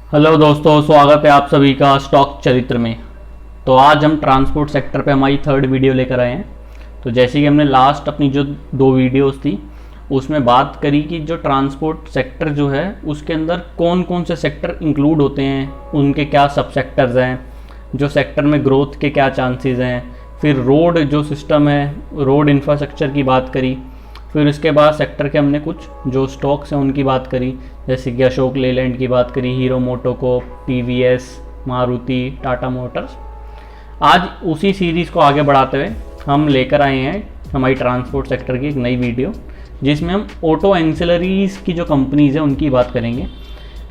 Hello दोस्तों, स्वागत है आप सभी का स्टॉक चरित्र में। तो आज हम ट्रांसपोर्ट सेक्टर पे हमारी थर्ड वीडियो लेकर आए हैं। तो जैसे कि हमने लास्ट अपनी जो 2 वीडियोस थी उसमें बात करी कि जो ट्रांसपोर्ट सेक्टर जो है उसके अंदर कौन कौन से सेक्टर इंक्लूड होते हैं, उनके क्या सब सेक्टर्स हैं, जो सेक्टर में ग्रोथ के क्या चांसेस हैं। फिर रोड जो सिस्टम है, रोड इंफ्रास्ट्रक्चर की बात करी। फिर इसके बाद सेक्टर के हमने कुछ जो स्टॉक्स हैं उनकी बात करी, जैसे कि अशोक लेलैंड की बात करी, hero MotoCorp, TVS, Maruti, Tata Motors. आज उसी सीरीज़ को आगे बढ़ाते हुए हम लेकर आए हैं हमारी ट्रांसपोर्ट सेक्टर की एक नई वीडियो, जिसमें हम ऑटो एंसिलरीज़ की जो कंपनीज़ हैं उनकी बात करेंगे।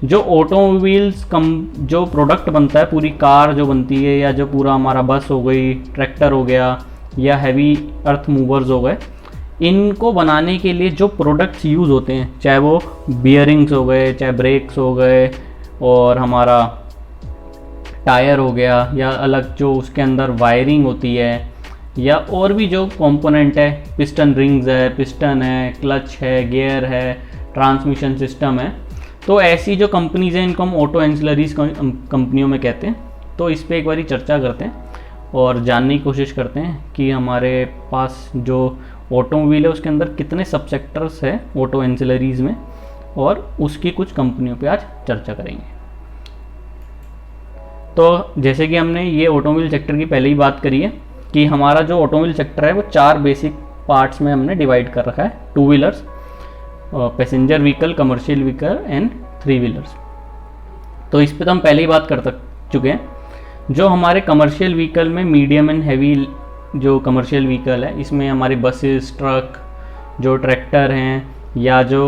जो ऑटोमोबाइल्स जो प्रोडक्ट बनता है, पूरी कार जो बनती है, या जो पूरा हमारा बस हो गई, ट्रैक्टर हो गया, या हैवी अर्थ मूवर्स हो गए, इनको बनाने के लिए जो प्रोडक्ट्स यूज़ होते हैं, चाहे वो बियरिंग्स हो गए, चाहे ब्रेक्स हो गए, और हमारा टायर हो गया, या अलग जो उसके अंदर वायरिंग होती है, या और भी जो कंपोनेंट है, पिस्टन रिंग्स है, पिस्टन है, क्लच है, गियर है, ट्रांसमिशन सिस्टम है। तो ऐसी जो कंपनीज़ हैं इनको हम ऑटो एंसिलरीज कंपनियों में कहते हैं। तो इस पर एक बारी चर्चा करते हैं और जानने की कोशिश करते हैं कि हमारे पास जो ऑटोमोबाइल है उसके अंदर कितने सब सेक्टर्स है ऑटो एंसिलरीज में, और उसकी कुछ कंपनियों पे आज चर्चा करेंगे। तो जैसे कि हमने ये ऑटोमोबाइल सेक्टर की पहले ही बात करी है कि हमारा जो ऑटोमोबाइल सेक्टर है वो 4 बेसिक पार्ट्स में हमने डिवाइड कर रखा है: 2 wheelers, passenger vehicle, commercial vehicle and 3 wheelers. तो इस पर तो हम पहले ही बात कर चुके हैं। जो हमारे कमर्शियल व्हीकल में मीडियम एंड हैवी जो कमर्शियल व्हीकल है, इसमें हमारे बसेस, ट्रक, जो ट्रैक्टर हैं, या जो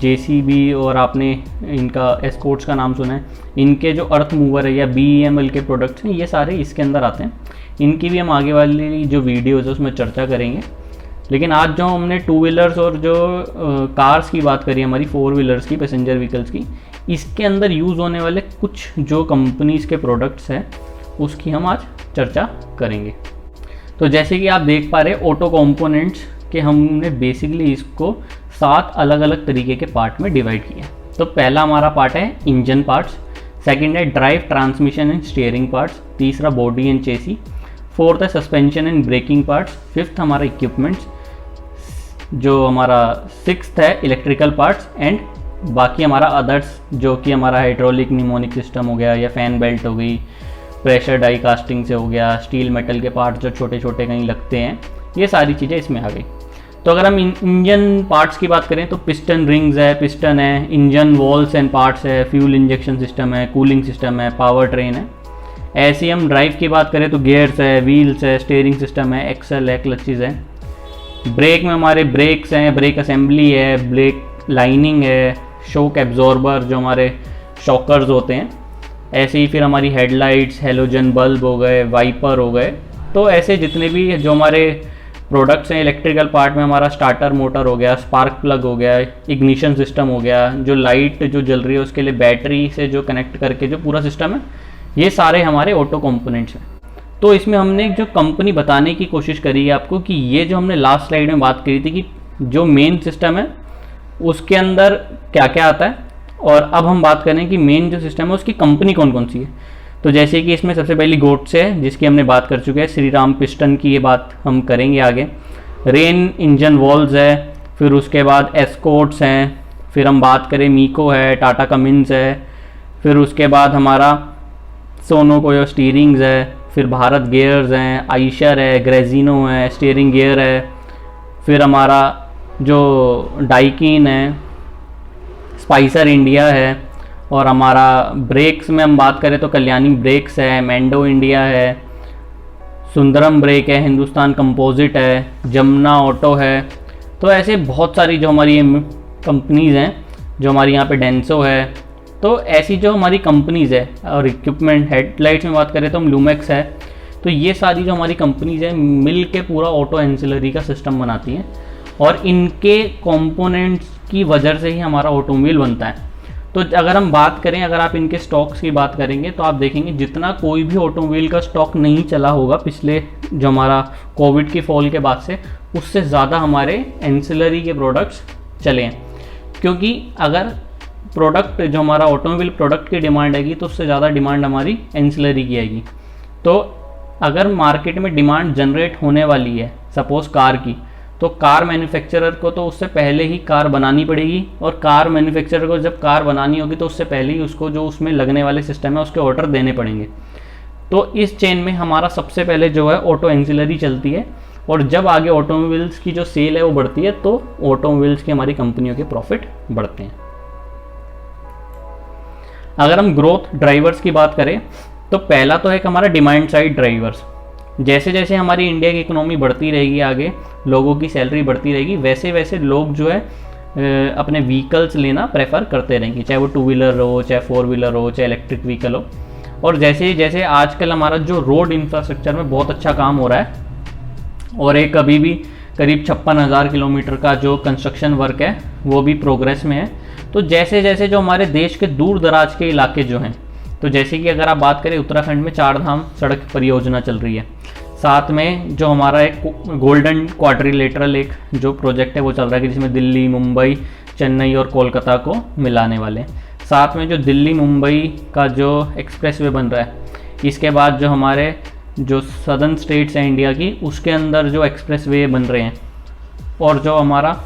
जेसीबी, और आपने इनका एस्कॉर्ट्स का नाम सुना है, इनके जो अर्थ मूवर है या बीईएमएल के प्रोडक्ट्स हैं, ये सारे इसके अंदर आते हैं। इनकी भी हम आगे वाली जो वीडियोज़ है उसमें चर्चा करेंगे। लेकिन आज जो हमने 2 व्हीलर्स और जो कार्स की बात करी, हमारी 4 व्हीलर्स की, पैसेंजर व्हीकल्स की, इसके अंदर यूज़ होने वाले कुछ जो कंपनीज़ के प्रोडक्ट्स हैं उसकी हम आज चर्चा करेंगे। तो जैसे कि आप देख पा रहे हैं, ऑटो कंपोनेंट्स के हमने बेसिकली इसको 7 अलग अलग तरीके के पार्ट में डिवाइड किया। तो पहला हमारा पार्ट है इंजन पार्ट्स, सेकंड है drive, transmission and steering parts, तीसरा बॉडी एंड चेसी, फोर्थ है suspension and braking parts, fifth हमारा इक्विपमेंट्स, जो हमारा 6th है इलेक्ट्रिकल पार्ट्स, एंड बाकी हमारा अदर्स, जो कि हमारा हाइड्रोलिक निमोनिक सिस्टम हो गया, या फैन बेल्ट हो गई, प्रेशर डाई कास्टिंग से हो गया, स्टील मेटल के पार्ट्स जो छोटे छोटे कहीं लगते हैं, ये सारी चीज़ें इसमें आ गई। तो अगर हम इंजन पार्ट्स की बात करें तो पिस्टन रिंग्स है, पिस्टन है, इंजन वॉल्स एंड पार्ट्स है, फ्यूल इंजेक्शन सिस्टम है, कूलिंग सिस्टम है, पावर ट्रेन है। ऐसे हम ड्राइव की बात करें तो गियर्स है, व्हील्स है, स्टीयरिंग सिस्टम है, एक्सल है, क्लचेज है। ब्रेक में हमारे ब्रेक्स हैं, ब्रेक असेंबली है, ब्रेक लाइनिंग है, शॉक एब्जॉर्बर जो हमारे शॉकर्स होते हैं। ऐसे ही फिर हमारी हेडलाइट्स, हेलोजन बल्ब हो गए, वाइपर हो गए। तो ऐसे जितने भी जो हमारे प्रोडक्ट्स हैं इलेक्ट्रिकल पार्ट में, हमारा स्टार्टर मोटर हो गया, स्पार्क प्लग हो गया, इग्निशन सिस्टम हो गया, जो लाइट जो जल रही है उसके लिए बैटरी से जो कनेक्ट करके जो पूरा सिस्टम है, ये सारे हमारे ऑटो कंपोनेंट्स हैं। तो इसमें हमने जो कंपनी बताने की कोशिश करी है आपको कि ये जो हमने लास्ट स्लाइड में बात करी थी कि जो मेन सिस्टम है उसके अंदर क्या क्या आता है, और अब हम बात करें कि मेन जो सिस्टम है उसकी कंपनी कौन कौन सी है। तो जैसे कि इसमें सबसे पहली गोट्स है, जिसकी हमने बात कर चुके हैं, श्री राम पिस्टन की ये बात हम करेंगे आगे। रेन इंजन वॉल्स है, फिर उसके बाद एस्कॉर्ट्स हैं, फिर हम बात करें मीको है, टाटा कमिंस है, फिर उसके बाद हमारा सोनोको स्टीयरिंग्स है, फिर भारत गियर्स हैं, आइशर है, ग्रेजिनो है, स्टीयरिंग गियर है, फिर हमारा जो डाइकिन है, स्पाइसर इंडिया है, और हमारा ब्रेक्स में हम बात करें तो कल्याणी ब्रेक्स है, मैंडो इंडिया है, सुंदरम ब्रेक है, हिंदुस्तान कंपोजिट है, जमुना ऑटो है। तो ऐसे बहुत सारी जो हमारी कंपनीज़ हैं, जो हमारी यहाँ पे डेंसो है। तो ऐसी जो हमारी कंपनीज़ है, और इक्विपमेंट हेडलाइट्स में बात करें तो हम लूमेक्स है। तो ये सारी जो हमारी कंपनीज़ हैं मिल के पूरा ऑटो एंसिलरी का सिस्टम बनाती हैं, और इनके कंपोनेंट्स की वजह से ही हमारा ऑटोमोबाइल बनता है। तो अगर हम बात करें, अगर आप इनके स्टॉक्स की बात करेंगे तो आप देखेंगे जितना कोई भी ऑटोमोबाइल का स्टॉक नहीं चला होगा पिछले जो हमारा कोविड की फॉल के बाद से, उससे ज़्यादा हमारे एंसिलरी के प्रोडक्ट्स चले हैं। क्योंकि अगर प्रोडक्ट जो हमारा ऑटोमोबाइल प्रोडक्ट की डिमांड आएगी तो उससे ज़्यादा डिमांड हमारी एंसिलरी की आएगी। तो अगर मार्केट में डिमांड जनरेट होने वाली है सपोज कार की, तो कार मैन्युफैक्चरर को तो उससे पहले ही कार बनानी पड़ेगी, और कार मैन्युफैक्चरर को जब कार बनानी होगी तो उससे पहले ही उसको जो उसमें लगने वाले सिस्टम है उसके ऑर्डर देने पड़ेंगे। तो इस चेन में हमारा सबसे पहले जो है ऑटो एंसिलरी चलती है, और जब आगे ऑटोमोबाइल्स की जो सेल है वो बढ़ती है तो ऑटोमोबाइल्स की हमारी कंपनियों के प्रॉफिट बढ़ते हैं। अगर हम ग्रोथ ड्राइवर्स की बात करें तो पहला तो है हमारा डिमांड साइड ड्राइवर्स। जैसे जैसे हमारी इंडिया की इकोनॉमी बढ़ती रहेगी, आगे लोगों की सैलरी बढ़ती रहेगी, वैसे वैसे लोग जो है अपने व्हीकल्स लेना प्रेफर करते रहेंगे, चाहे वो 2 व्हीलर हो, चाहे 4 व्हीलर हो, चाहे इलेक्ट्रिक व्हीकल हो। और जैसे जैसे आजकल हमारा जो रोड इंफ्रास्ट्रक्चर में बहुत अच्छा काम हो रहा है, और एक अभी भी करीब 56,000 किलोमीटर का जो कंस्ट्रक्शन वर्क है वो भी प्रोग्रेस में है। तो जैसे जैसे जो हमारे देश के दूर दराज के इलाके जो हैं, तो जैसे कि अगर आप बात करें उत्तराखंड में 4 धाम सड़क परियोजना चल रही है, साथ में जो हमारा एक गोल्डन क्वाड्रिलेटरल एक जो प्रोजेक्ट है वो चल रहा है कि जिसमें दिल्ली, मुंबई, चेन्नई और कोलकाता को मिलाने वाले हैं। साथ में जो दिल्ली मुंबई का जो एक्सप्रेसवे बन रहा है, इसके बाद जो हमारे जो सदर्न स्टेट्स हैं इंडिया की, उसके अंदर जो एक्सप्रेसवे बन रहे हैं, और जो हमारा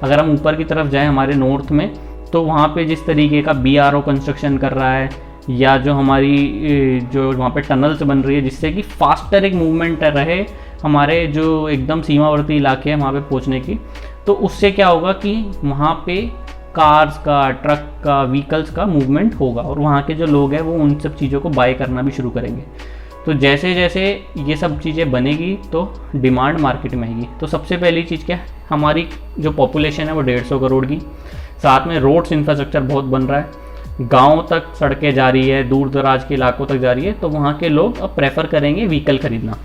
अगर हम ऊपर की तरफ जाएं हमारे नॉर्थ में, तो वहाँ पे जिस तरीके का BRO कंस्ट्रक्शन कर रहा है, या जो हमारी जो वहाँ पे टनल्स बन रही है जिससे कि फास्टर एक मूवमेंट रहे हमारे जो एकदम सीमावर्ती इलाके हैं वहाँ पे पहुँचने की, तो उससे क्या होगा कि वहाँ पे कार्स का, ट्रक का, व्हीकल्स का मूवमेंट होगा, और वहाँ के जो लोग हैं वो उन सब चीज़ों को बाय करना भी शुरू करेंगे। तो जैसे जैसे ये सब चीज़ें बनेगी तो डिमांड मार्केट में आएगी। तो सबसे पहली चीज़ क्या है, हमारी जो पॉपुलेशन है वो 150 करोड़ की, साथ में रोड्स इंफ्रास्ट्रक्चर बहुत बन रहा है, गाँव तक सड़कें जा रही है, दूर दराज के इलाकों तक जा रही है, तो वहाँ के लोग अब प्रेफर करेंगे व्हीकल खरीदना।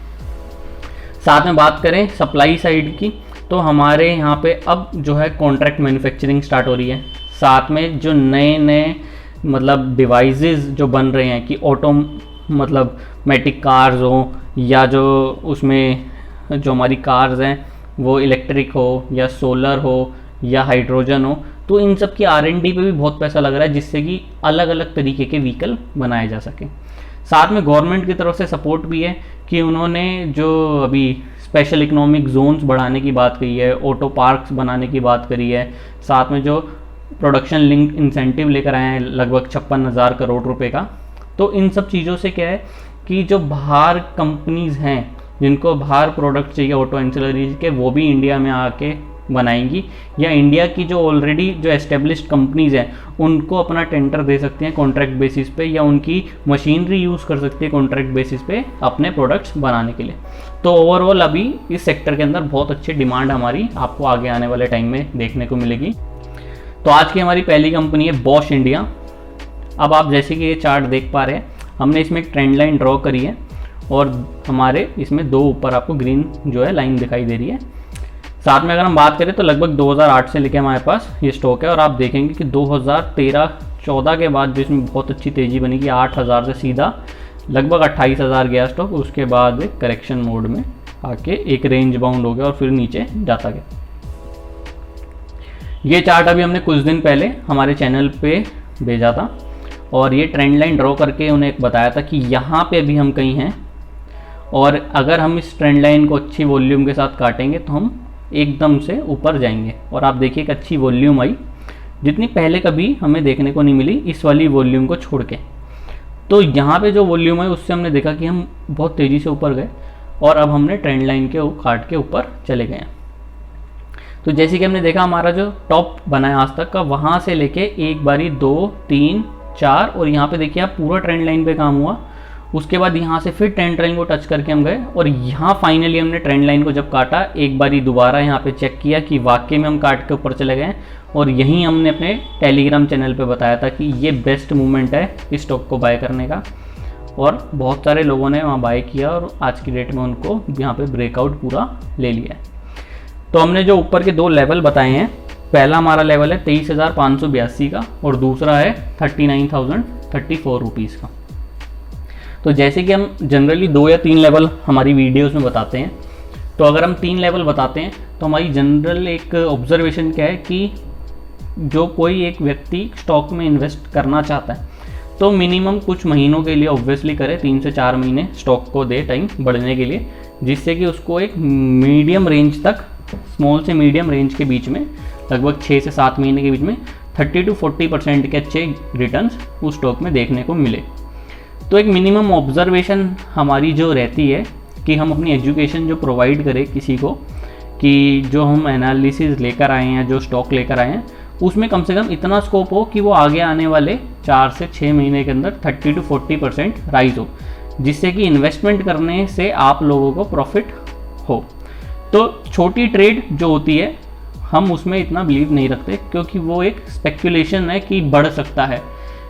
साथ में बात करें सप्लाई साइड की, तो हमारे यहाँ पे अब जो है कॉन्ट्रैक्ट मैन्युफैक्चरिंग स्टार्ट हो रही है। साथ में जो नए नए मतलब डिवाइसेस जो बन रहे हैं कि ऑटो मतलब मैटिक कार्स हो, या जो उसमें जो हमारी कार्स हैं वो इलेक्ट्रिक हो, या सोलर हो, या हाइड्रोजन हो, तो इन सब की R&D पे भी बहुत पैसा लग रहा है जिससे कि अलग अलग तरीके के व्हीकल बनाए जा सकें। साथ में गवर्नमेंट की तरफ से सपोर्ट भी है कि उन्होंने जो अभी स्पेशल इकोनॉमिक जोन्स बढ़ाने की बात कही है, ऑटो पार्क्स बनाने की बात करी है, साथ में जो प्रोडक्शन लिंक इंसेंटिव लेकर आए हैं लगभग 56,000 करोड़ रुपए का। तो इन सब चीज़ों से क्या है कि जो बाहर कंपनीज़ हैं जिनको बाहर प्रोडक्ट चाहिए ऑटो एंसिलरीज के, वो भी इंडिया में आके बनाएंगी, या इंडिया की जो ऑलरेडी जो एस्टेब्लिश्ड कंपनीज़ हैं उनको अपना टेंडर दे सकती हैं कॉन्ट्रैक्ट बेसिस पे, या उनकी मशीनरी यूज़ कर सकती है कॉन्ट्रैक्ट बेसिस पे अपने प्रोडक्ट्स बनाने के लिए। तो ओवरऑल अभी इस सेक्टर के अंदर बहुत अच्छी डिमांड हमारी आपको आगे आने वाले टाइम में देखने को मिलेगी। तो आज की हमारी पहली कंपनी है बॉश इंडिया। अब आप जैसे कि ये चार्ट देख पा रहे हैं, हमने इसमें एक ट्रेंड लाइन ड्रॉ करी है, और हमारे इसमें 2 ऊपर आपको ग्रीन जो है लाइन दिखाई दे रही है। साथ में अगर हम बात करें तो लगभग 2008 से लेकर हमारे पास ये स्टॉक है, और आप देखेंगे कि 2013-14 के बाद जो इसमें बहुत अच्छी तेज़ी बनेगी, 8,000 से सीधा लगभग 28,000 गया स्टॉक, उसके बाद एक करेक्शन मोड में आके एक रेंज बाउंड हो गया और फिर नीचे जाता गया। ये चार्ट अभी हमने कुछ दिन पहले हमारे चैनल पे भेजा था, और ये ट्रेंड लाइन ड्रॉ करके उन्हें एक बताया था कि यहाँ पे भी हम कहीं हैं, और अगर हम इस ट्रेंड लाइन को अच्छी वॉल्यूम के साथ काटेंगे तो हम एकदम से ऊपर जाएंगे। और आप देखिए एक अच्छी वॉल्यूम आई जितनी पहले कभी हमें देखने को नहीं मिली इस वाली वॉल्यूम को छोड़ के। तो यहाँ पे जो वॉल्यूम है उससे हमने देखा कि हम बहुत तेज़ी से ऊपर गए, और अब हमने ट्रेंड लाइन के काट के ऊपर चले गए हैं। तो जैसे कि हमने देखा हमारा जो टॉप बना है आज तक का, वहाँ से लेके एक बारी 2, 3, 4, और यहाँ पे देखिए आप पूरा ट्रेंड लाइन पे काम हुआ। उसके बाद यहाँ से फिर ट्रेंड लाइन को टच करके हम गए, और यहाँ फाइनली हमने ट्रेंड लाइन को जब काटा, एक बारी दोबारा यहाँ पे चेक किया कि वाकई में हम काट के ऊपर चले गए, और यहीं हमने अपने टेलीग्राम चैनल पे बताया था कि ये बेस्ट मूवमेंट है इस स्टॉक को बाय करने का, और बहुत सारे लोगों ने वहाँ बाय किया, और आज की डेट में उनको यहाँ पे ब्रेकआउट पूरा ले लिया है। तो हमने जो ऊपर के 2 लेवल बताए हैं, पहला हमारा लेवल है 23,582 का, और दूसरा है 39,034 रुपीज़ का। तो जैसे कि हम जनरली 2 या 3 लेवल हमारी वीडियोस में बताते हैं, तो अगर हम 3 लेवल बताते हैं तो हमारी जनरल एक ऑब्जर्वेशन क्या है कि जो कोई एक व्यक्ति स्टॉक में इन्वेस्ट करना चाहता है तो मिनिमम कुछ महीनों के लिए ऑब्वियसली करे, 3 से 4 महीने स्टॉक को दे टाइम बढ़ने के लिए, जिससे कि उसको एक मीडियम रेंज तक, स्मॉल से मीडियम रेंज के बीच में, लगभग 6 से 7 महीने के बीच में 30 to 40% के अच्छे रिटर्न्स उस स्टॉक में देखने को मिले। तो एक मिनिमम ऑब्जर्वेशन हमारी जो रहती है कि हम अपनी एजुकेशन जो प्रोवाइड करें किसी को, कि जो हम एनालिसिस लेकर आए हैं, जो स्टॉक लेकर आए हैं, उसमें कम से कम इतना स्कोप हो कि वो आगे आने वाले 4 से 6 महीने के अंदर 30 to 40% राइज हो, जिससे कि इन्वेस्टमेंट करने से आप लोगों को प्रॉफिट हो। तो छोटी ट्रेड जो होती है हम उसमें इतना बिलीव नहीं रखते, क्योंकि वो एक स्पेक्यूलेशन है कि बढ़ सकता है।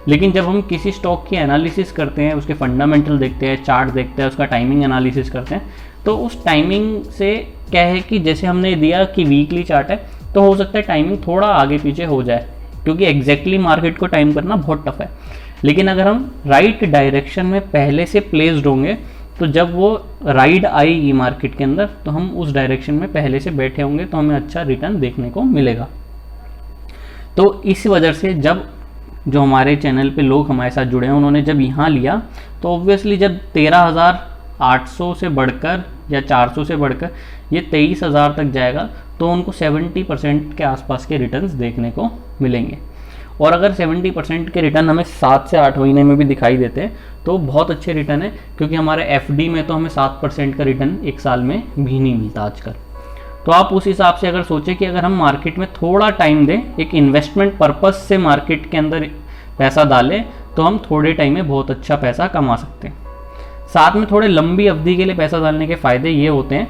लेकिन जब हम किसी स्टॉक की एनालिसिस करते हैं, उसके फंडामेंटल देखते हैं, चार्ट देखते हैं, उसका टाइमिंग एनालिसिस करते हैं, तो उस टाइमिंग से क्या है कि जैसे हमने दिया कि वीकली चार्ट है, तो हो सकता है टाइमिंग थोड़ा आगे पीछे हो जाए, क्योंकि एग्जैक्टली मार्केट को टाइम करना बहुत टफ है। लेकिन अगर हम राइट डायरेक्शन में पहले से प्लेस्ड होंगे, तो जब वो राइड आएगी मार्केट के अंदर, तो हम उस डायरेक्शन में पहले से बैठे होंगे, तो हमें अच्छा रिटर्न देखने को मिलेगा। तो इस वजह से जब जो हमारे चैनल पे लोग हमारे साथ जुड़े हैं, उन्होंने जब यहाँ लिया, तो ऑब्वियसली जब 13,800 से बढ़कर या 400 से बढ़कर ये 23,000 तक जाएगा, तो उनको 70% के आसपास के रिटर्न्स देखने को मिलेंगे। और अगर 70% के रिटर्न हमें 7 से 8 महीने में भी दिखाई देते हैं तो बहुत अच्छे रिटर्न है, क्योंकि हमारे एफडी में तो हमें 7% का रिटर्न एक साल में भी नहीं मिलता आजकल। तो आप उस हिसाब से अगर सोचें कि अगर हम मार्केट में थोड़ा टाइम दें, एक इन्वेस्टमेंट पर्पस से मार्केट के अंदर पैसा डालें, तो हम थोड़े टाइम में बहुत अच्छा पैसा कमा सकते हैं। साथ में थोड़े लंबी अवधि के लिए पैसा डालने के फ़ायदे ये होते हैं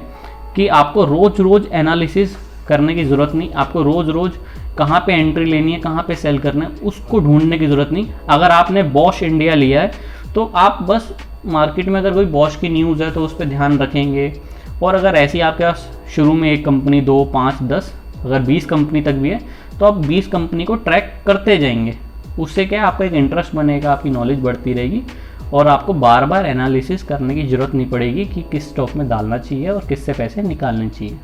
कि आपको रोज़ रोज़ एनालिसिस करने की ज़रूरत नहीं, आपको रोज़ रोज़ कहाँ पे एंट्री लेनी है, कहाँ पे सेल करना है, उसको ढूंढने की ज़रूरत नहीं। अगर आपने बॉश इंडिया लिया है तो आप बस मार्केट में अगर कोई बॉश की न्यूज़ है तो उस पर ध्यान रखेंगे, और अगर ऐसी आपके पास शुरू में 1 कंपनी, 2, 5, 10, अगर 20 कंपनी तक भी है, तो आप 20 कंपनी को ट्रैक करते जाएंगे। उससे क्या है, आपका एक इंटरेस्ट बनेगा, आपकी नॉलेज बढ़ती रहेगी, और आपको बार बार एनालिसिस करने की ज़रूरत नहीं पड़ेगी कि किस स्टॉक में डालना चाहिए और किससे पैसे निकालने चाहिए।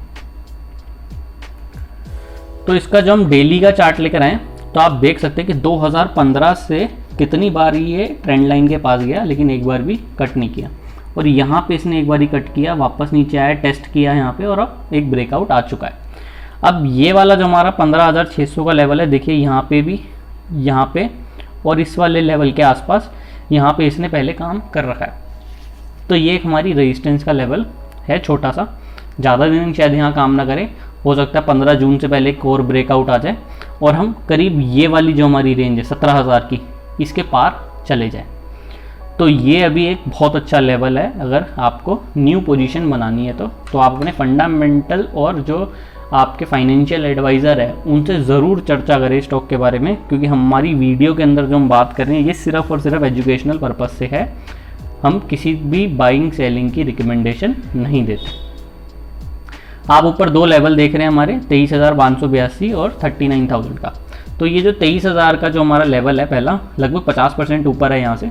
तो इसका जो हम डेली का चार्ट लेकर आए, तो आप देख सकते हैं कि 2015 से कितनी बार ये ट्रेंड लाइन के पास गया, लेकिन एक बार भी कट नहीं किया। और यहाँ पे इसने एक बार ही कट किया, वापस नीचे आया, टेस्ट किया यहाँ पे, और अब एक ब्रेकआउट आ चुका है। अब ये वाला जो हमारा 15,600 का लेवल है, देखिए यहाँ पे भी, यहाँ पे और इस वाले लेवल के आसपास यहाँ पे इसने पहले काम कर रखा है। तो ये एक हमारी रेजिस्टेंस का लेवल है, छोटा सा, ज़्यादा दिन शायद यहाँ काम ना करे। हो सकता है 15 जून से पहले एक और ब्रेकआउट आ जाए और हम करीब ये वाली जो हमारी रेंज है 17,000 की, इसके पार चले जाए। तो ये अभी एक बहुत अच्छा लेवल है। अगर आपको न्यू पोजीशन बनानी है तो आप अपने फंडामेंटल और जो आपके फाइनेंशियल एडवाइज़र है उनसे ज़रूर चर्चा करें स्टॉक के बारे में, क्योंकि हमारी वीडियो के अंदर जो हम बात कर रहे हैं ये सिर्फ और सिर्फ एजुकेशनल पर्पज़ से है। हम किसी भी बाइंग सेलिंग की रिकमेंडेशन नहीं देते। आप ऊपर 2 लेवल देख रहे हैं हमारे, 23,582 और 39,000 का। तो ये जो 23,000 का जो हमारा लेवल है पहला, लगभग 50% ऊपर है यहाँ से,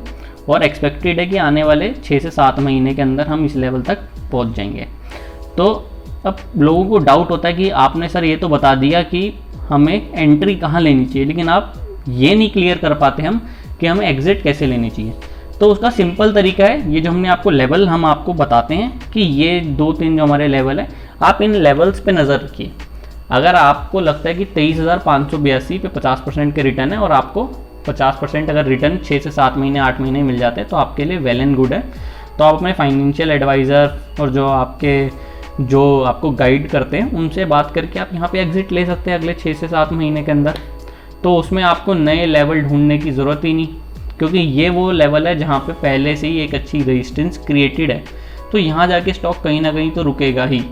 और एक्सपेक्टेड है कि आने वाले 6 से 7 महीने के अंदर हम इस लेवल तक पहुँच जाएंगे। तो अब लोगों को डाउट होता है कि आपने सर ये तो बता दिया कि हमें एंट्री कहाँ लेनी चाहिए, लेकिन आप ये नहीं क्लियर कर पाते हम कि हमें एग्जिट कैसे लेनी चाहिए। तो उसका सिंपल तरीका है, ये जो हमने आपको लेवल हम आपको बताते हैं कि ये 2-3 जो हमारे लेवल है, आप इन लेवल्स पे नज़र रखिए। अगर आपको लगता है कि 23,582 पे 50% के रिटर्न है और आपको 50% अगर रिटर्न 6 से 7 महीने 8 महीने मिल जाते हैं तो आपके लिए वेल एंड गुड है। तो आप अपने फाइनेंशियल एडवाइज़र और जो आपको गाइड करते हैं उनसे बात करके आप यहाँ पे एग्जिट ले सकते हैं अगले 6 से 7 महीने के अंदर। तो उसमें आपको नए लेवल ढूंढने की ज़रूरत ही नहीं, क्योंकि ये वो लेवल है जहाँ पे पहले से ही एक अच्छी रेजिस्टेंस क्रिएटेड है। तो यहाँ जाके स्टॉक कहीं ना कहीं तो रुकेगा ही।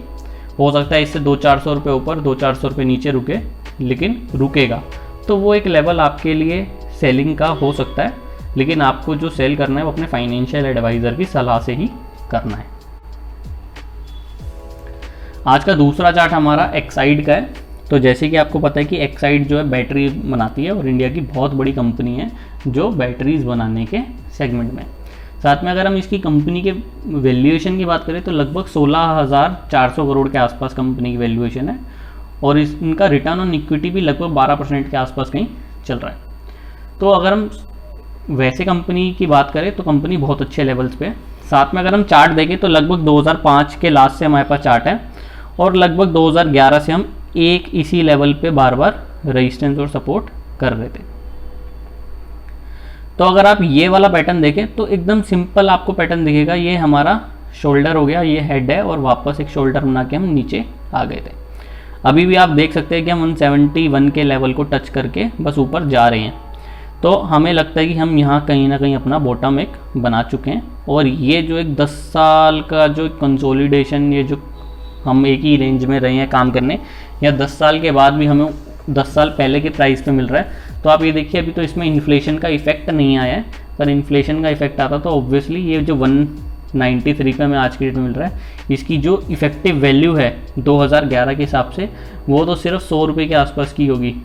हो सकता है इससे 200-400 रुपये ऊपर 200-400 रुपये नीचे रुके, लेकिन रुकेगा। तो वो एक लेवल आपके लिए सेलिंग का हो सकता है, लेकिन आपको जो सेल करना है वो अपने फाइनेंशियल एडवाइज़र की सलाह से ही करना है। आज का दूसरा चार्ट हमारा एक्साइड का है। तो जैसे कि आपको पता है कि एक्साइड जो है बैटरी बनाती है और इंडिया की बहुत बड़ी कंपनी है जो बैटरीज बनाने के सेगमेंट में। साथ में अगर हम इसकी कंपनी के वैल्यूएशन की बात करें तो लगभग 16,400 करोड़ के आसपास कंपनी की वैल्यूएशन है। और इनका रिटर्न ऑन इक्विटी भी लगभग 12% के आसपास कहीं चल रहा है। तो अगर हम वैसे कंपनी की बात करें तो कंपनी बहुत अच्छे लेवल्स पे है। साथ में अगर हम चार्ट देखें तो लगभग 2005 के लास्ट से हमारे पास चार्ट है और लगभग 2011 से हम एक इसी लेवल पे बार बार रेजिस्टेंस और सपोर्ट कर रहे थे। तो अगर आप ये वाला पैटर्न देखें तो एकदम सिंपल आपको पैटर्न दिखेगा। ये हमारा शोल्डर हो गया, ये हेड है और वापस एक शोल्डर बना के हम नीचे आ गए थे। अभी भी आप देख सकते हैं कि हम 171 के लेवल को टच करके बस ऊपर जा रहे हैं। तो हमें लगता है कि हम यहाँ कहीं ना कहीं अपना बॉटम एक बना चुके हैं और ये जो एक 10 साल का जो कंसोलिडेशन, ये जो हम एक ही रेंज में रहे हैं काम करने, या 10 साल के बाद भी हमें 10 साल पहले के प्राइस पे मिल रहा है। तो आप ये देखिए अभी तो इसमें इन्फ्लेशन का इफेक्ट नहीं आया है। अगर इन्फ्लेशन का इफेक्ट आता तो ऑब्वियसली ये जो 193 पे हमें आज की डेट में मिल रहा है, इसकी जो इफेक्टिव वैल्यू है 2011 के हिसाब से वो तो सिर्फ 100 रुपये के आसपास की होगी।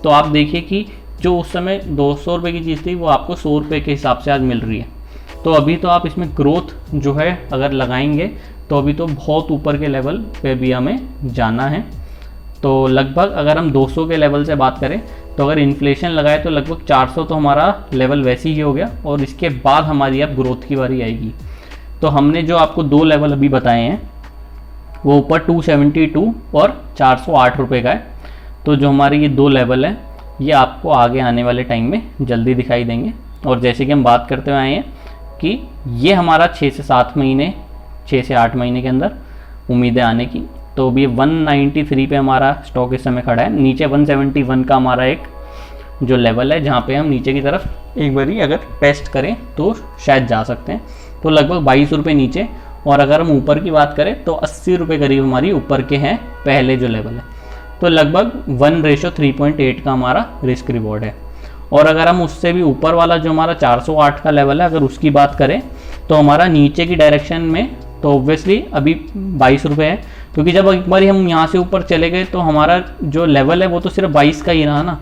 तो आप देखिए कि जो उस समय 200 रुपये की चीज़ थी वो आपको 100 रुपये के हिसाब से आज मिल रही है। तो अभी तो आप इसमें ग्रोथ जो है अगर लगाएंगे तो अभी तो बहुत ऊपर के लेवल पे भी हमें जाना है। तो लगभग अगर हम 200 के लेवल से बात करें तो अगर इन्फ्लेशन लगाए तो लगभग 400 तो हमारा लेवल वैसे ही हो गया और इसके बाद हमारी अब ग्रोथ की बारी आएगी। तो हमने जो आपको 2 लेवल अभी बताए हैं वो ऊपर 272 और 408 रुपये का है। तो जो हमारे ये 2 लेवल हैं ये आपको आगे आने वाले टाइम में जल्दी दिखाई देंगे। और जैसे कि हम बात करते हुए आए हैं कि ये हमारा 6 से 8 महीने के अंदर उम्मीदें आने की। तो अभी 193 पे हमारा स्टॉक इस समय खड़ा है। नीचे 171 का हमारा एक जो लेवल है जहाँ पे हम नीचे की तरफ एक बारी अगर टेस्ट करें तो शायद जा सकते हैं। तो लगभग 22 रुपये नीचे, और अगर हम ऊपर की बात करें तो 80 रुपये करीब हमारी ऊपर के हैं पहले जो लेवल है। तो लगभग 1:3.8 का हमारा रिस्क रिवॉर्ड है। और अगर हम उससे भी ऊपर वाला जो हमारा 408 का लेवल है अगर उसकी बात करें तो हमारा नीचे की डायरेक्शन में तो ऑब्वियसली अभी 22 रुपये है, क्योंकि जब एक बार हम यहाँ से ऊपर चले गए तो हमारा जो लेवल है वो तो सिर्फ 22 का ही रहा ना।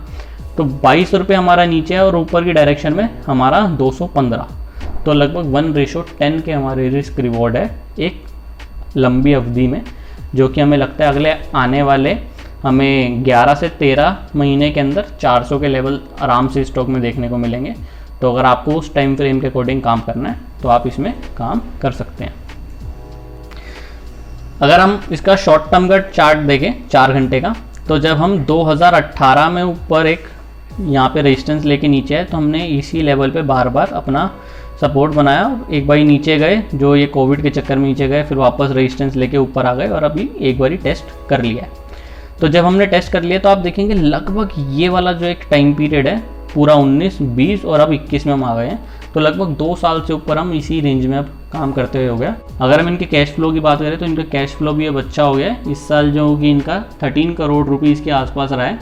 तो 22 रुपये हमारा नीचे है और ऊपर की डायरेक्शन में हमारा 215। तो लगभग 1:10 के हमारे रिस्क रिवॉर्ड है एक लंबी अवधि में, जो कि हमें लगता है अगले आने वाले हमें 11 से 13 महीने के अंदर 400 के लेवल आराम से स्टॉक में देखने को मिलेंगे। तो अगर आपको उस टाइम फ्रेम के अकॉर्डिंग काम करना है तो आप इसमें काम कर सकते हैं। अगर हम इसका शॉर्ट टर्म का चार्ट देखें 4 घंटे का, तो जब हम 2018 में ऊपर एक यहाँ पे रेजिस्टेंस लेके नीचे आए तो हमने इसी लेवल पे बार बार अपना सपोर्ट बनाया। एक बारी नीचे गए, जो ये कोविड के चक्कर में नीचे गए, फिर वापस रेजिस्टेंस लेके ऊपर आ गए और अभी एक बारी टेस्ट कर लिया है। तो जब हमने टेस्ट कर लिया तो आप देखेंगे लगभग ये वाला जो एक टाइम पीरियड है पूरा 19, 20 और अब 21 में हम आ गए हैं। तो लगभग 2 साल से ऊपर हम इसी रेंज में अब काम करते हुए हो गया। अगर हम इनके कैश फ्लो की बात करें तो इनका कैश फ्लो भी अब अच्छा हो गया है। इस साल जो कि इनका 13 करोड़ रुपीज़ के आसपास रहा है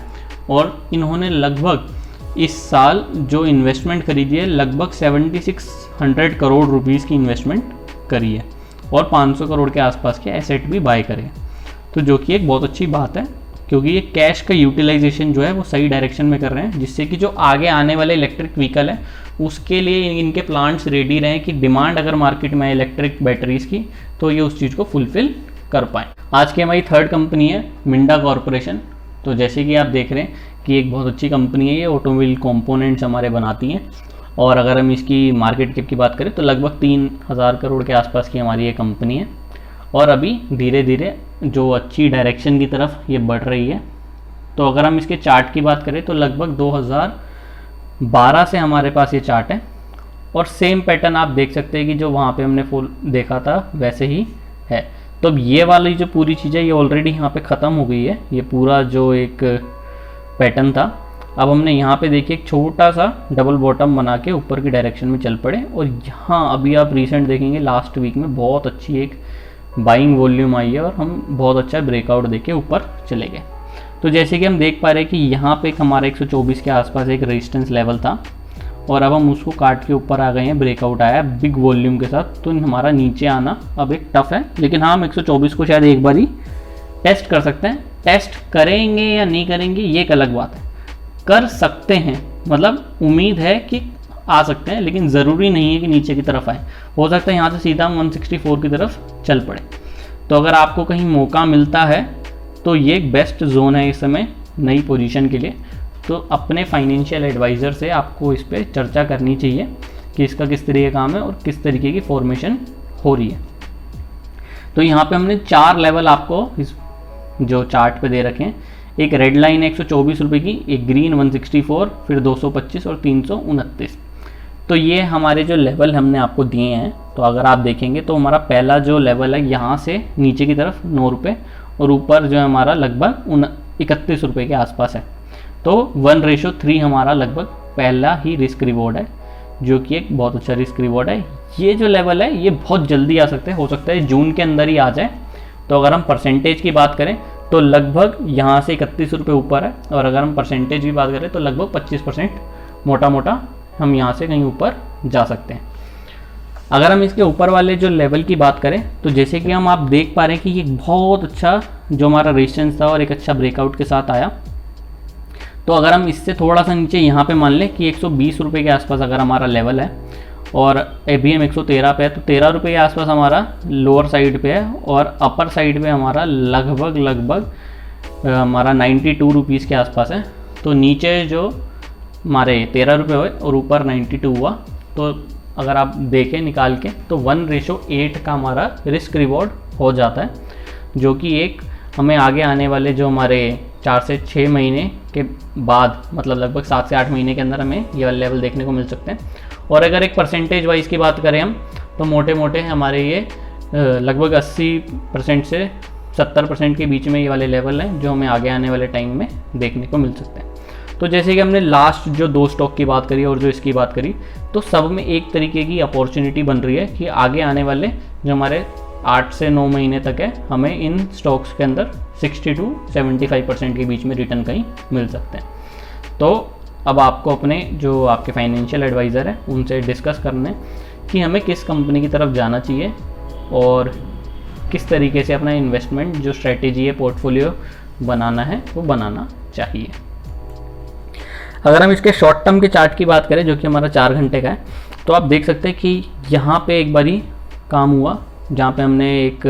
और इन्होंने लगभग इस साल जो इन्वेस्टमेंट खरीदी है लगभग 7600 करोड़ रुपीज़ की इन्वेस्टमेंट करी है और 500 करोड़ के आसपास के एसेट भी बाय करे। तो जो कि एक बहुत अच्छी बात है, क्योंकि ये कैश का यूटिलाइजेशन जो है वो सही डायरेक्शन में कर रहे हैं, जिससे कि जो आगे आने वाले इलेक्ट्रिक व्हीकल है उसके लिए इनके प्लांट्स रेडी रहें कि डिमांड अगर मार्केट में है इलेक्ट्रिक बैटरीज की तो ये उस चीज़ को फुलफिल कर पाएँ। आज की हमारी 3rd कंपनी है मिंडा कॉरपोरेशन। तो जैसे कि आप देख रहे हैं कि एक बहुत अच्छी कंपनी है, ये ऑटोमोबाइल कंपोनेंट्स हमारे बनाती हैं और अगर हम इसकी मार्केट कैप की बात करें तो लगभग 3000 करोड़ के आसपास की हमारी ये कंपनी है और अभी धीरे धीरे जो अच्छी डायरेक्शन की तरफ ये बढ़ रही है। तो अगर हम इसके चार्ट की बात करें तो लगभग 2012 से हमारे पास ये चार्ट है और सेम पैटर्न आप देख सकते हैं कि जो वहाँ पे हमने फुल देखा था वैसे ही है। तो अब ये वाली जो पूरी चीज़ है ये ऑलरेडी यहाँ पे ख़त्म हो गई है, ये पूरा जो एक पैटर्न था। अब हमने यहाँ पे देखिए एक छोटा सा डबल बॉटम बना के ऊपर की डायरेक्शन में चल पड़े और यहाँ अभी आप रिसेंट देखेंगे लास्ट वीक में बहुत अच्छी एक बाइंग वॉल्यूम आई है और हम बहुत अच्छा ब्रेकआउट देके ऊपर चले गए। तो जैसे कि हम देख पा रहे हैं कि यहाँ पे एक हमारा 124 के आसपास एक रेजिस्टेंस लेवल था और अब हम उसको काट के ऊपर आ गए हैं, ब्रेकआउट आया बिग वॉल्यूम के साथ। तो हमारा नीचे आना अब एक टफ है, लेकिन हाँ हम 124 को शायद एक बार ही टेस्ट कर सकते हैं। टेस्ट करेंगे या नहीं करेंगे ये एक अलग बात है, कर सकते हैं, मतलब उम्मीद है कि आ सकते हैं, लेकिन ज़रूरी नहीं है कि नीचे की तरफ आए। हो सकता है यहाँ से सीधा हम 164 की तरफ चल पड़े। तो अगर आपको कहीं मौका मिलता है तो ये एक बेस्ट जोन है इस समय नई पोजीशन के लिए। तो अपने फाइनेंशियल एडवाइज़र से आपको इस पर चर्चा करनी चाहिए कि इसका किस तरीके का काम है और किस तरीके की फॉर्मेशन हो रही है। तो यहाँ पे हमने 4 लेवल आपको इस जो चार्ट पे दे रखे हैं। एक रेड लाइन है 124 रुपये की, एक ग्रीन 164, फिर 225 और 329। तो ये हमारे जो लेवल हमने आपको दिए हैं, तो अगर आप देखेंगे तो हमारा पहला जो लेवल है यहाँ से नीचे की तरफ 9 रुपये और ऊपर जो है हमारा लगभग 31 रुपये के आसपास है। तो 1:3 हमारा लगभग पहला ही रिस्क रिवॉर्ड है, जो कि एक बहुत अच्छा रिस्क रिवॉर्ड है। ये जो लेवल है ये बहुत जल्दी आ सकते हैं, हो सकता है जून के अंदर ही आ जाए। तो अगर हम परसेंटेज की बात करें तो लगभग यहाँ से 31 रुपये ऊपर है, और अगर हम परसेंटेज की बात करें तो लगभग 25% मोटा मोटा हम यहाँ से कहीं ऊपर जा सकते हैं। अगर हम इसके ऊपर वाले जो लेवल की बात करें तो जैसे कि आप देख पा रहे हैं कि ये बहुत अच्छा जो हमारा रेजिस्टेंस था और एक अच्छा ब्रेकआउट के साथ आया। तो अगर हम इससे थोड़ा सा नीचे यहाँ पे मान लें कि 120 रुपये के आसपास अगर हमारा लेवल है और अभी हम 113 पे है, तो 13 रुपये के आसपास हमारा लोअर साइड पे है और अपर साइड पे हमारा लगभग हमारा 92 रुपीज़ के आसपास है। तो नीचे जो हमारे 13 रुपये हुए और ऊपर 92 हुआ, तो अगर आप देखें निकाल के तो 1:8 का हमारा रिस्क रिवॉर्ड हो जाता है, जो कि एक हमें आगे आने वाले जो हमारे 4 से 6 महीने के बाद, मतलब लगभग 7 से 8 महीने के अंदर हमें ये वाले लेवल देखने को मिल सकते हैं। और अगर एक परसेंटेज वाइज की बात करें हम, तो मोटे मोटे हमारे ये लगभग 80% से 70% के बीच में ये वाले लेवल हैं जो हमें आगे आने वाले टाइम में देखने को मिल सकते हैं। तो जैसे कि हमने लास्ट जो 2 स्टॉक की बात करी और जो इसकी बात करी, तो सब में एक तरीके की अपॉर्चुनिटी बन रही है कि आगे आने वाले जो हमारे 8 से 9 महीने तक है, हमें इन स्टॉक्स के अंदर 60 to 75% के बीच में रिटर्न कहीं मिल सकते हैं। तो अब आपको अपने जो आपके फाइनेंशियल एडवाइज़र है उनसे डिस्कस करना है कि हमें किस कंपनी की तरफ जाना चाहिए और किस तरीके से अपना इन्वेस्टमेंट जो स्ट्रेटेजी है, पोर्टफोलियो बनाना है, वो बनाना चाहिए। अगर हम इसके शॉर्ट टर्म के चार्ट की बात करें जो कि हमारा 4 घंटे का है, तो आप देख सकते हैं कि यहाँ पे एक बारी काम हुआ जहाँ पे हमने एक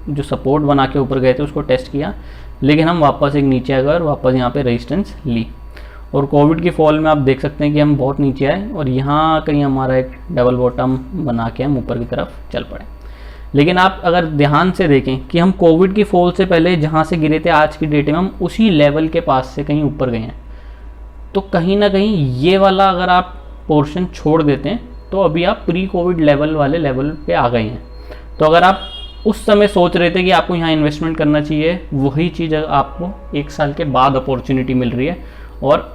जो सपोर्ट बना के ऊपर गए थे उसको टेस्ट किया, लेकिन हम वापस एक नीचे आ गए और वापस यहाँ पे रेजिस्टेंस ली। और कोविड की फॉल में आप देख सकते हैं कि हम बहुत नीचे आए और यहाँ कहीं हमारा एक डबल बॉटम बना के हम ऊपर की तरफ चल पड़े। लेकिन आप अगर ध्यान से देखें कि हम कोविड की फॉल से पहले जहाँ से गिरे थे आज की डेट में हम उसी लेवल के पास से कहीं ऊपर गए हैं। तो कहीं ना कहीं ये वाला अगर आप पोर्शन छोड़ देते हैं तो अभी आप प्री कोविड लेवल वाले लेवल पे आ गए हैं। तो अगर आप उस समय सोच रहे थे कि आपको यहाँ इन्वेस्टमेंट करना चाहिए, वही चीज़ आपको 1 साल के बाद अपॉर्चुनिटी मिल रही है और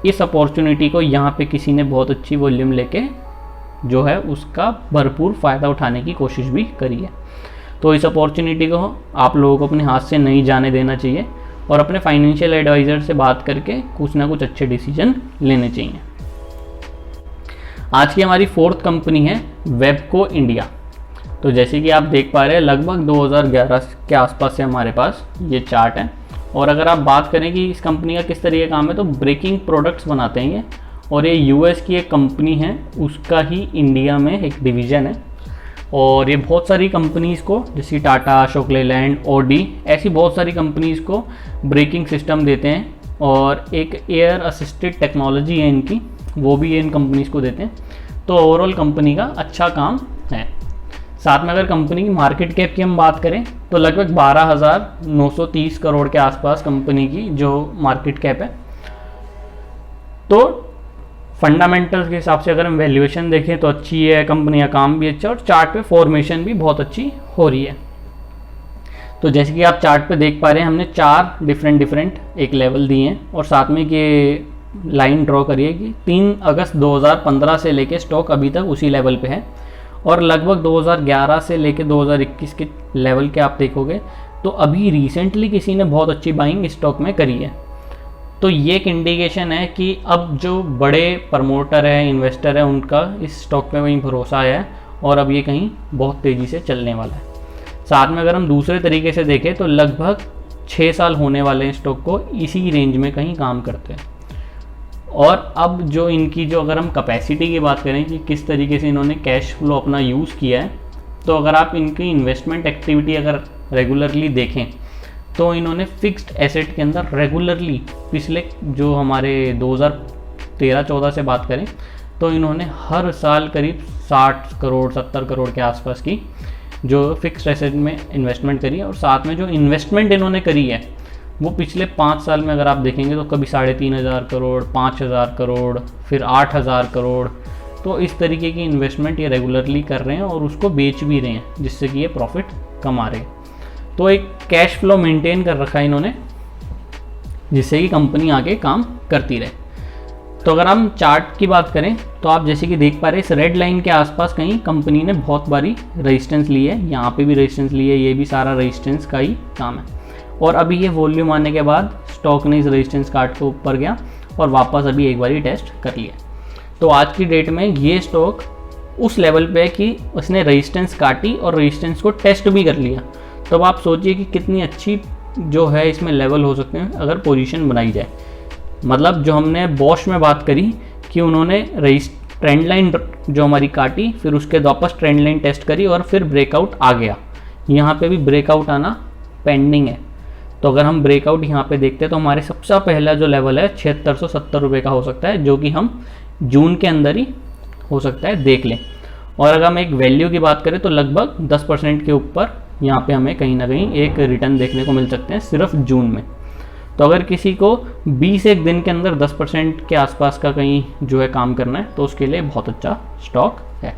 इस अपॉर्चुनिटी को यहाँ पे किसी ने बहुत अच्छी वॉल्यूम लेके जो है उसका भरपूर फ़ायदा उठाने की कोशिश भी करी है। तो इस अपॉर्चुनिटी को आप लोगों को अपने हाथ से नहीं जाने देना चाहिए और अपने फाइनेंशियल एडवाइज़र से बात करके कुछ ना कुछ अच्छे डिसीजन लेने चाहिए। आज की हमारी 4th कंपनी है वेबको इंडिया। तो जैसे कि आप देख पा रहे हैं लगभग 2011 के आसपास से हमारे पास ये चार्ट है। और अगर आप बात करें कि इस कंपनी का किस तरीके का काम है, तो ब्रेकिंग प्रोडक्ट्स बनाते हैं ये, और ये यूएस की एक कंपनी है, उसका ही इंडिया में एक डिवीज़न है। और ये बहुत सारी कंपनीज़ को जैसे टाटा, अशोक लेलैंड, ऑडी, ऐसी बहुत सारी कंपनीज़ को ब्रेकिंग सिस्टम देते हैं। और एक एयर असिस्टेड टेक्नोलॉजी है इनकी, वो भी ये इन कंपनीज़ को देते हैं। तो ओवरऑल कंपनी का अच्छा काम है। साथ में अगर कंपनी की मार्केट कैप की हम बात करें तो लगभग 12,930 करोड़ के आसपास कंपनी की जो मार्केट कैप है। तो फंडामेंटल्स के हिसाब से अगर हम वैल्यूएशन देखें तो अच्छी है, कंपनी का काम भी अच्छा और चार्ट पे फॉर्मेशन भी बहुत अच्छी हो रही है। तो जैसे कि आप चार्ट पे देख पा रहे हैं, हमने 4 डिफरेंट एक लेवल दिए हैं और साथ में ये लाइन ड्रॉ करिए कि 3 अगस्त 2015 से लेके स्टॉक अभी तक उसी लेवल पे है और लगभग 2011 से लेके 2021 के लेवल के आप देखोगे तो अभी रिसेंटली किसी ने बहुत अच्छी बाइंग स्टॉक में करी है। तो ये एक इंडिकेशन है कि अब जो बड़े प्रमोटर है, इन्वेस्टर है, उनका इस स्टॉक पे वहीं भरोसा है और अब ये कहीं बहुत तेज़ी से चलने वाला है। साथ में अगर हम दूसरे तरीके से देखें तो लगभग 6 साल होने वाले हैं स्टॉक को इसी रेंज में कहीं काम करते हैं। और अब जो इनकी जो अगर हम कैपेसिटी की बात करें कि किस तरीके से इन्होंने कैश फ्लो अपना यूज़ किया है, तो अगर आप इनकी इन्वेस्टमेंट एक्टिविटी अगर रेगुलरली देखें तो इन्होंने फिक्स्ड एसेट के अंदर रेगुलरली पिछले जो हमारे 2013-14 से बात करें तो इन्होंने हर साल करीब 60 करोड़ 70 करोड़ के आसपास की जो फिक्स्ड एसेट में इन्वेस्टमेंट करी है। और साथ में जो इन्वेस्टमेंट इन्होंने करी है वो पिछले 5 साल में अगर आप देखेंगे तो कभी 3,500 करोड़, 5,000 करोड़, फिर 8,000 करोड़। तो इस तरीके की इन्वेस्टमेंट ये रेगुलरली कर रहे हैं और उसको बेच भी रहे हैं, जिससे कि ये प्रॉफिट कमा रहे हैं। तो एक कैश फ्लो मेंटेन कर रखा है इन्होंने, जिससे कि कंपनी आगे काम करती रहे। तो अगर हम चार्ट की बात करें तो आप जैसे कि देख पा रहे हैं, इस रेड लाइन के आसपास कहीं कंपनी ने बहुत बारी रेजिस्टेंस ली है, यहाँ पे भी रेजिस्टेंस ली है, ये भी सारा रेजिस्टेंस का ही काम है। और अभी ये वॉल्यूम आने के बाद स्टॉक ने इस रेजिस्टेंस काट के ऊपर गया और वापस अभी एक बारी टेस्ट कर लिया। तो आज की डेट में ये स्टॉक उस लेवल पे है कि उसने रेजिस्टेंस काटी और रेजिस्टेंस को टेस्ट भी कर लिया। तो अब आप सोचिए कि कितनी अच्छी जो है इसमें लेवल हो सकते हैं अगर पोजीशन बनाई जाए। मतलब जो हमने बॉश में बात करी कि उन्होंने ट्रेंड लाइन जो हमारी काटी, फिर उसके वापस ट्रेंड लाइन टेस्ट करी और फिर ब्रेकआउट आ गया। यहाँ पे भी ब्रेकआउट आना पेंडिंग है। तो अगर हम ब्रेकआउट यहाँ पे देखते हैं तो हमारे सबसे पहला जो लेवल है 7670 रुपये का हो सकता है, जो कि हम जून के अंदर ही हो सकता है देख लें। और अगर हम एक वैल्यू की बात करें तो लगभग 10% के ऊपर यहाँ पे हमें कहीं ना कहीं एक रिटर्न देखने को मिल सकते हैं सिर्फ जून में। तो अगर किसी को 21 दिन के अंदर 10% के आसपास का कहीं जो है काम करना है तो उसके लिए बहुत अच्छा स्टॉक है।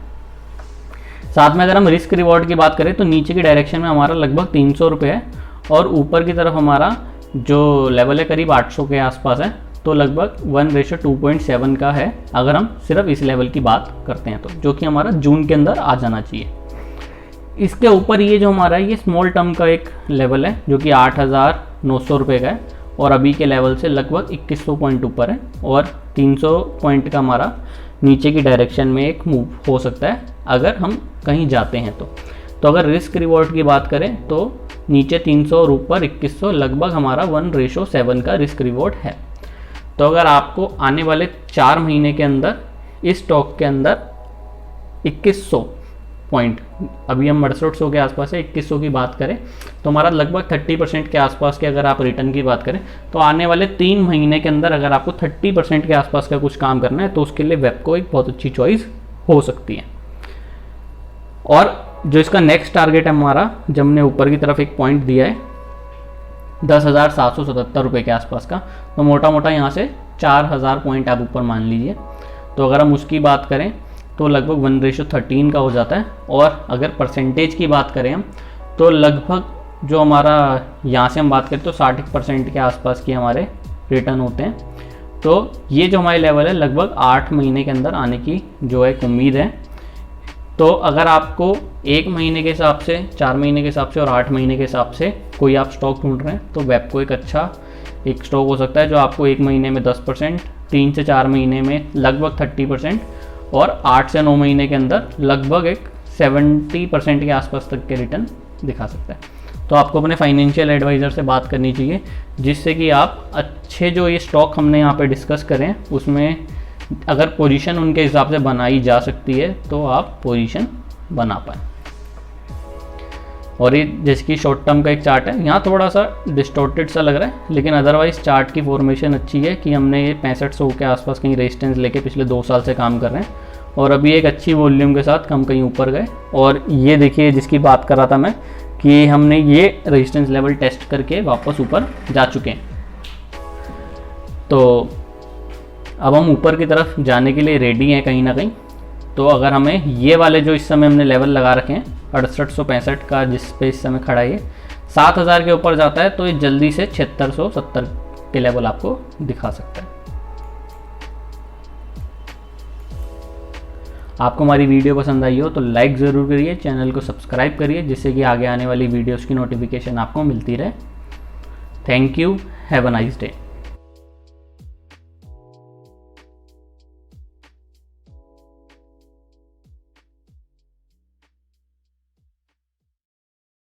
साथ में अगर हम रिस्क रिवॉर्ड की बात करें तो नीचे की डायरेक्शन में हमारा लगभग 300 रुपये है और ऊपर की तरफ हमारा जो लेवल है करीब 800 के आसपास है। तो लगभग 1:2.7 का है अगर हम सिर्फ इस लेवल की बात करते हैं तो, जो कि हमारा जून के अंदर आ जाना चाहिए। इसके ऊपर ये जो हमारा ये स्मॉल टर्म का एक लेवल है जो कि 8,900 रुपये का है और अभी के लेवल से लगभग 2100 पॉइंट ऊपर है और 300 पॉइंट का हमारा नीचे की डायरेक्शन में एक मूव हो सकता है अगर हम कहीं जाते हैं तो अगर रिस्क रिवॉर्ड की बात करें तो नीचे 300 और ऊपर 2100, लगभग हमारा 1:7 का रिस्क रिवॉर्ड है। तो अगर आपको आने वाले 4 महीने के अंदर इस स्टॉक के अंदर 2100 पॉइंट, अभी हम 6800 के आसपास है, 2100 की बात करें तो हमारा लगभग 30% के आसपास के अगर आप रिटर्न की बात करें तो आने वाले 3 महीने के अंदर अगर आपको 30% के आसपास का कुछ काम करना है तो उसके लिए वेबको एक बहुत अच्छी चॉइस हो सकती है। और जो इसका नेक्स्ट टारगेट है हमारा, जब हमने ऊपर की तरफ एक पॉइंट दिया है 10,777 रुपये के आसपास का, तो मोटा मोटा यहाँ से 4,000 पॉइंट आप ऊपर मान लीजिए। तो अगर हम उसकी बात करें तो लगभग 1:13 का हो जाता है। और अगर परसेंटेज की बात करें हम तो लगभग जो हमारा यहाँ से हम बात करें तो 60% के आसपास की हमारे रिटर्न होते हैं। तो ये जो हमारे लेवल है लगभग 8 महीने के अंदर आने की जो एक उम्मीद है। तो अगर आपको 1 महीने के हिसाब से, 4 महीने के हिसाब से और 8 महीने के हिसाब से कोई आप स्टॉक ढूंढ रहे हैं तो वेबको एक अच्छा एक स्टॉक हो सकता है जो आपको 1 महीने में 10%, 3 से 4 महीने में लगभग 30% और 8 से 9 महीने के अंदर लगभग एक 70% के आसपास तक के रिटर्न दिखा सकता है। तो आपको अपने फाइनेंशियल एडवाइज़र से बात करनी चाहिए, जिससे कि आप अच्छे जो ये स्टॉक हमने यहाँ पे डिस्कस करें उसमें अगर पोजीशन उनके हिसाब से बनाई जा सकती है तो आप पोजीशन बना पाएँ। और ये जैसे कि शॉर्ट टर्म का एक चार्ट है, यहाँ थोड़ा सा डिस्टॉर्टेड सा लग रहा है, लेकिन अदरवाइज चार्ट की फॉर्मेशन अच्छी है कि हमने ये 6500 के आसपास कहीं रेजिस्टेंस लेके पिछले 2 साल से काम कर रहे हैं और अभी एक अच्छी वॉल्यूम के साथ हम कहीं ऊपर गए। और ये देखिए जिसकी बात कर रहा था मैं कि हमने ये रेजिस्टेंस लेवल टेस्ट करके वापस ऊपर जा चुके हैं। तो अब हम ऊपर की तरफ जाने के लिए रेडी हैं कहीं ना कहीं। तो अगर हमें ये वाले जो इस समय हमने लेवल लगा रखे हैं 6865 का, जिस पे इस समय खड़ा है ये 7000 के ऊपर जाता है तो ये जल्दी से 7670 के लेवल आपको दिखा सकता है। आपको हमारी वीडियो पसंद आई हो तो लाइक ज़रूर करिए, चैनल को सब्सक्राइब करिए, जिससे कि आगे आने वाली वीडियोस की नोटिफिकेशन आपको मिलती रहे। Thank you, have a nice day.